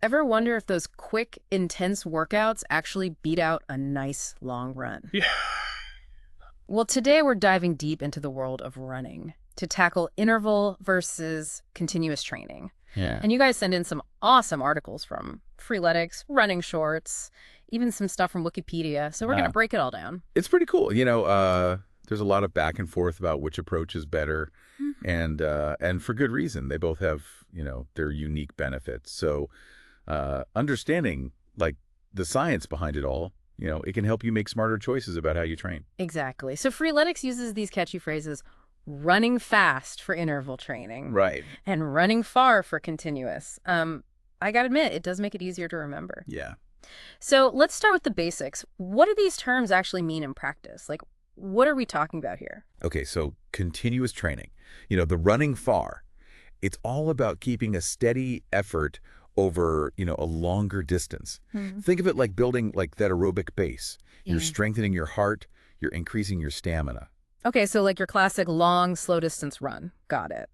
Ever wonder if those quick, intense workouts actually beat out a nice long run? Yeah. Well, today we're diving deep into the world of running to tackle interval versus continuous training. Yeah. And you guys send in some awesome articles from Freeletics, Running Shorts, even some stuff from Wikipedia. So we're going to Uh, break it all down. it's pretty cool. There's a lot of back and forth about which approach is better, and for good reason. They both have, their unique benefits. So, understanding like the science behind it all, it can help you make smarter choices about how you train. Exactly. So Freeletics uses these catchy phrases: running fast for interval training Right. and running far for continuous. I got to admit, it does make it easier to remember. Yeah. So let's start with the basics. What do these terms actually mean in practice? Like, what are we talking about here? Okay, so continuous training, the running far, it's all about keeping a steady effort over, a longer distance. Hmm. Think of it like building like that aerobic base. You're Yeah. strengthening your heart, you're increasing your stamina. Okay, so like your classic long, slow distance run. Got it.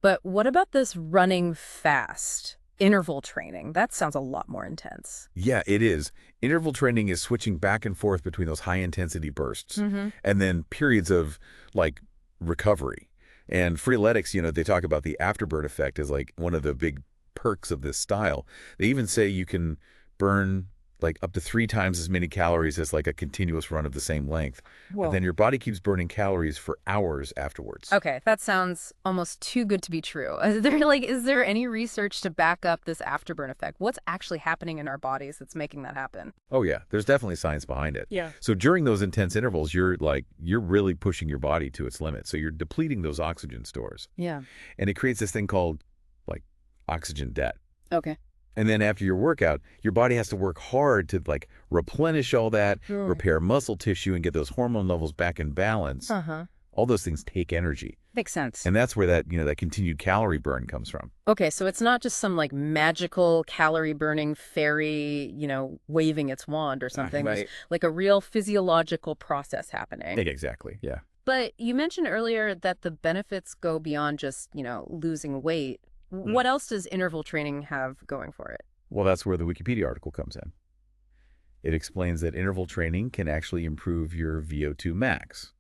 But what about this running fast interval training? That sounds a lot more intense. Yeah, it is. Interval training is switching back and forth between those high intensity bursts Mm-hmm. and then periods of like recovery. And Freeletics, they talk about the afterburn effect as like one of the big perks of this style. They even say you can burn like up to 3 times as many calories as like a continuous run of the same length. But Whoa. then your body keeps burning calories for hours afterwards. Okay, that sounds almost too good to be true. Is there any research to back up this afterburn effect? What's actually happening in our bodies that's making that happen? Oh yeah, there's definitely science behind it. Yeah. So during those intense intervals, you're really pushing your body to its limit. So you're depleting those oxygen stores. Yeah. And it creates this thing called like oxygen debt. Okay. And then after your workout, your body has to work hard to like replenish all that, Sure. repair muscle tissue and get those hormone levels back in balance. Uh-huh. All those things take energy. Makes sense. And that's where that continued calorie burn comes from. Okay, so it's not just some like magical calorie burning fairy, waving its wand or something. There's Right. like a real physiological process happening. Exactly. Yeah. But you mentioned earlier that the benefits go beyond just, losing weight. Mm. What else does interval training have going for it? Well, that's where the Wikipedia article comes in. It explains that interval training can actually improve your VO2 max,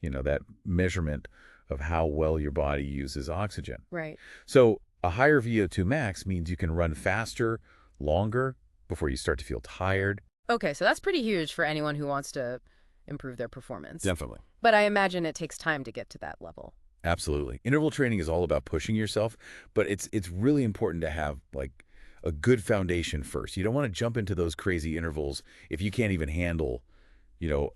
that measurement of how well your body uses oxygen. Right. So a higher VO2 max means you can run faster, longer, before you start to feel tired. Okay, so that's pretty huge for anyone who wants to improve their performance. Definitely. But I imagine it takes time to get to that level. Absolutely. Interval training is all about pushing yourself, but it's really important to have like a good foundation first. You don't want to jump into those crazy intervals if you can't even handle,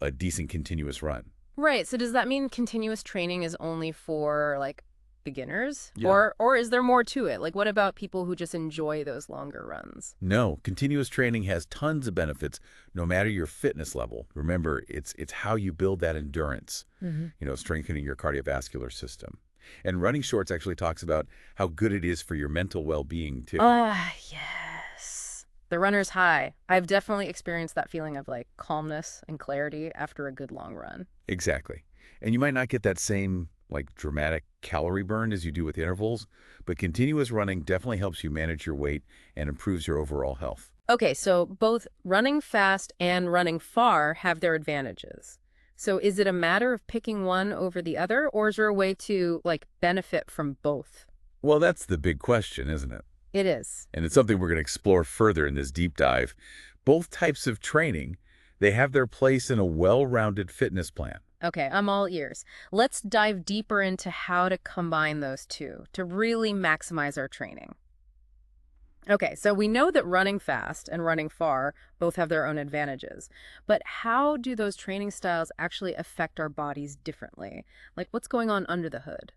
a decent continuous run. Right. So does that mean continuous training is only for like beginners? Yeah. Or is there more to it? Like what about people who just enjoy those longer runs? No, continuous training has tons of benefits no matter your fitness level. Remember, it's how you build that endurance, Mm-hmm. strengthening your cardiovascular system. And Running Shorts actually talks about how good it is for your mental well-being too. Ah, yes. The runner's high. I've definitely experienced that feeling of like calmness and clarity after a good long run. Exactly. And you might not get that same like dramatic calorie burn as you do with intervals, but continuous running definitely helps you manage your weight and improves your overall health. Okay, so both running fast and running far have their advantages. So is it a matter of picking one over the other, or is there a way to like benefit from both? Well, that's the big question, isn't it? It is. And it's something we're going to explore further in this deep dive. Both types of training, they have their place in a well-rounded fitness plan. Okay, I'm all ears. Let's dive deeper into how to combine those two to really maximize our training. Okay, so we know that running fast and running far both have their own advantages. But how do those training styles actually affect our bodies differently? Like what's going on under the hood?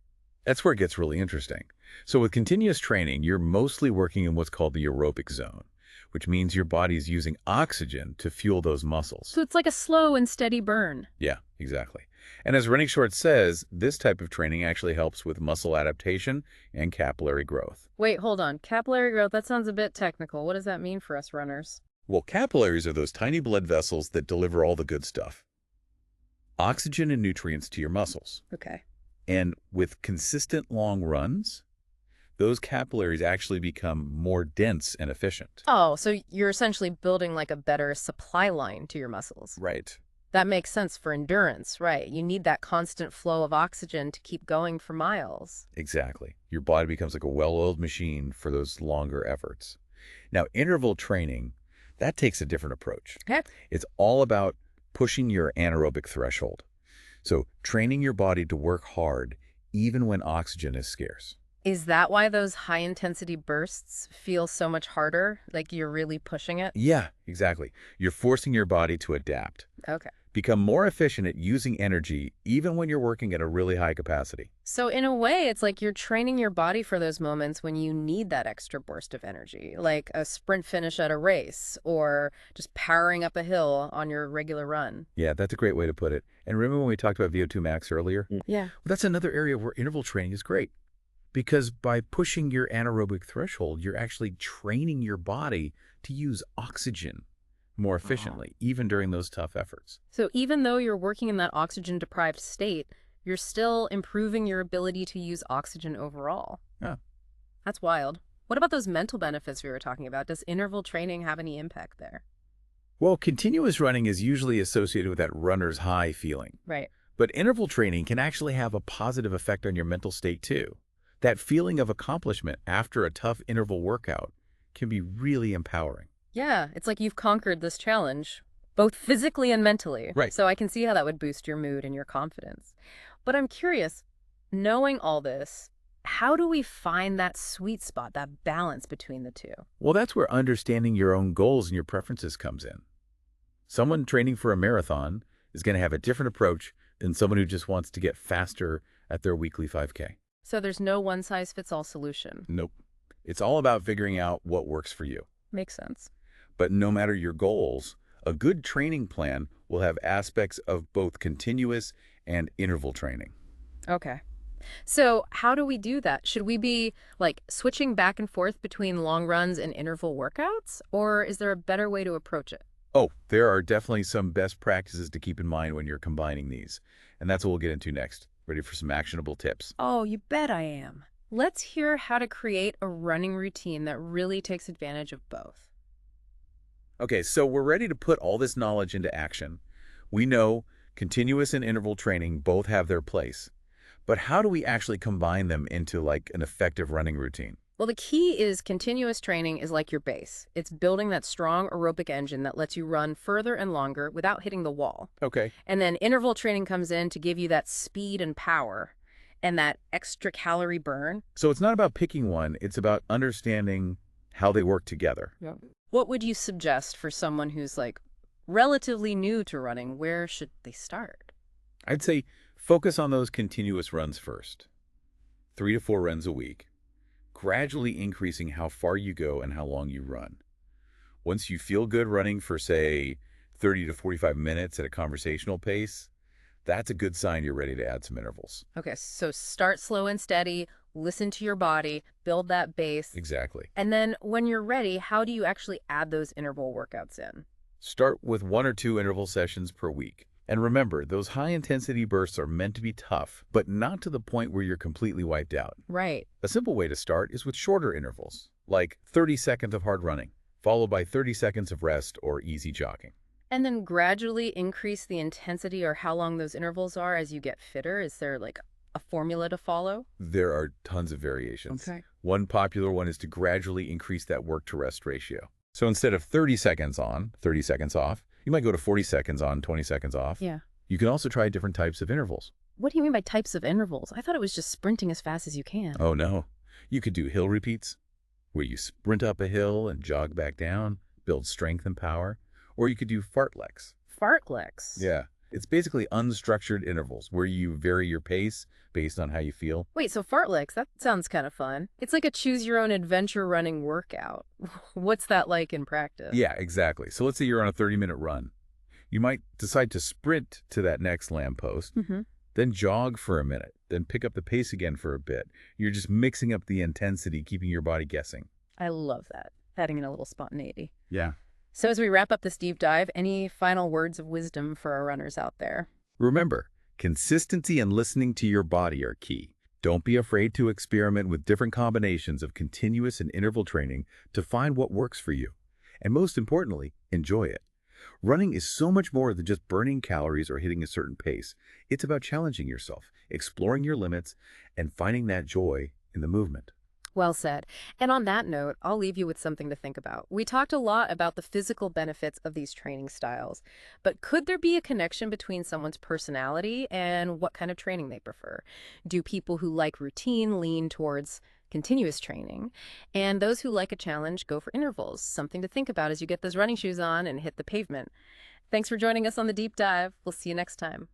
That's where it gets really interesting. So with continuous training, you're mostly working in what's called the aerobic zone, which means your body's using oxygen to fuel those muscles. So it's like a slow and steady burn. Yeah, exactly. And as Running Shorts says, this type of training actually helps with muscle adaptation and capillary growth. Wait, hold on. Capillary growth, that sounds a bit technical. What does that mean for us runners? Well, capillaries are those tiny blood vessels that deliver all the good stuff. Oxygen and nutrients to your muscles. Okay. And with consistent long runs, those capillaries actually become more dense and efficient. Oh, so you're essentially building like a better supply line to your muscles. Right. That makes sense for endurance, right? You need that constant flow of oxygen to keep going for miles. Exactly. Your body becomes like a well-oiled machine for those longer efforts. Now, interval training, that takes a different approach. Okay. It's all about pushing your anaerobic threshold. So training your body to work hard even when oxygen is scarce. Is that why those high-intensity bursts feel so much harder? Like you're really pushing it? Yeah, exactly. You're forcing your body to adapt. Okay. Become more efficient at using energy even when you're working at a really high capacity. So in a way, it's like you're training your body for those moments when you need that extra burst of energy, like a sprint finish at a race or just powering up a hill on your regular run. Yeah, that's a great way to put it. And remember when we talked about VO2 Max earlier? Yeah. Well, that's another area where interval training is great. Because by pushing your anaerobic threshold, you're actually training your body to use oxygen more efficiently, even during those tough efforts. So even though you're working in that oxygen-deprived state, you're still improving your ability to use oxygen overall. Yeah. That's wild. What about those mental benefits we were talking about? Does interval training have any impact there? Well, continuous running is usually associated with that runner's high feeling. Right. But interval training can actually have a positive effect on your mental state too. That feeling of accomplishment after a tough interval workout can be really empowering. Yeah, it's like you've conquered this challenge, both physically and mentally. Right. So I can see how that would boost your mood and your confidence. But I'm curious, knowing all this, how do we find that sweet spot, that balance between the two? Well, that's where understanding your own goals and your preferences comes in. Someone training for a marathon is going to have a different approach than someone who just wants to get faster at their weekly 5K. So there's no one-size-fits-all solution. Nope. It's all about figuring out what works for you. Makes sense. But no matter your goals, a good training plan will have aspects of both continuous and interval training. Okay. So how do we do that? Should we be like switching back and forth between long runs and interval workouts? Or is there a better way to approach it? Oh, there are definitely some best practices to keep in mind when you're combining these. And that's what we'll get into next. Ready for some actionable tips? Oh, you bet I am. Let's hear how to create a running routine that really takes advantage of both. Okay, so we're ready to put all this knowledge into action. We know continuous and interval training both have their place. But how do we actually combine them into like an effective running routine? Well, the key is continuous training is like your base. It's building that strong aerobic engine that lets you run further and longer without hitting the wall. Okay. And then interval training comes in to give you that speed and power and that extra calorie burn. So it's not about picking one, it's about understanding how they work together. Yeah. What would you suggest for someone who's like relatively new to running? Where should they start? I'd say focus on those continuous runs first. 3 to 4 runs a week, gradually increasing how far you go and how long you run. Once you feel good running for, say, 30 to 45 minutes at a conversational pace, that's a good sign you're ready to add some intervals. Okay, so start slow and steady, listen to your body, build that base. Exactly. And then when you're ready, how do you actually add those interval workouts in? Start with 1 or 2 interval sessions per week. And remember, those high-intensity bursts are meant to be tough, but not to the point where you're completely wiped out. Right. A simple way to start is with shorter intervals, like 30 seconds of hard running, followed by 30 seconds of rest or easy jogging. And then gradually increase the intensity or how long those intervals are as you get fitter? Is there like a formula to follow? There are tons of variations. Okay. One popular one is to gradually increase that work-to-rest ratio. So instead of 30 seconds on, 30 seconds off, you might go to 40 seconds on, 20 seconds off. Yeah. You can also try different types of intervals. What do you mean by types of intervals? I thought it was just sprinting as fast as you can. Oh, no. You could do hill repeats, where you sprint up a hill and jog back down, build strength and power. Or you could do fartleks. Fartleks? Yeah. It's basically unstructured intervals where you vary your pace based on how you feel. Wait, so fartleks, that sounds kind of fun. It's like a choose-your-own-adventure running workout. What's that like in practice? Yeah, exactly. So let's say you're on a 30-minute run. You might decide to sprint to that next lamppost, then jog for a minute, then pick up the pace again for a bit. You're just mixing up the intensity, keeping your body guessing. I love that, adding in a little spontaneity. Yeah. So as we wrap up this deep dive, any final words of wisdom for our runners out there? Remember, consistency and listening to your body are key. Don't be afraid to experiment with different combinations of continuous and interval training to find what works for you. And most importantly, enjoy it. Running is so much more than just burning calories or hitting a certain pace. It's about challenging yourself, exploring your limits, and finding that joy in the movement. Well said. And on that note, I'll leave you with something to think about. We talked a lot about the physical benefits of these training styles, but could there be a connection between someone's personality and what kind of training they prefer? Do people who like routine lean towards continuous training, and those who like a challenge go for intervals? Something to think about as you get those running shoes on and hit the pavement. Thanks for joining us on the deep dive. We'll see you next time.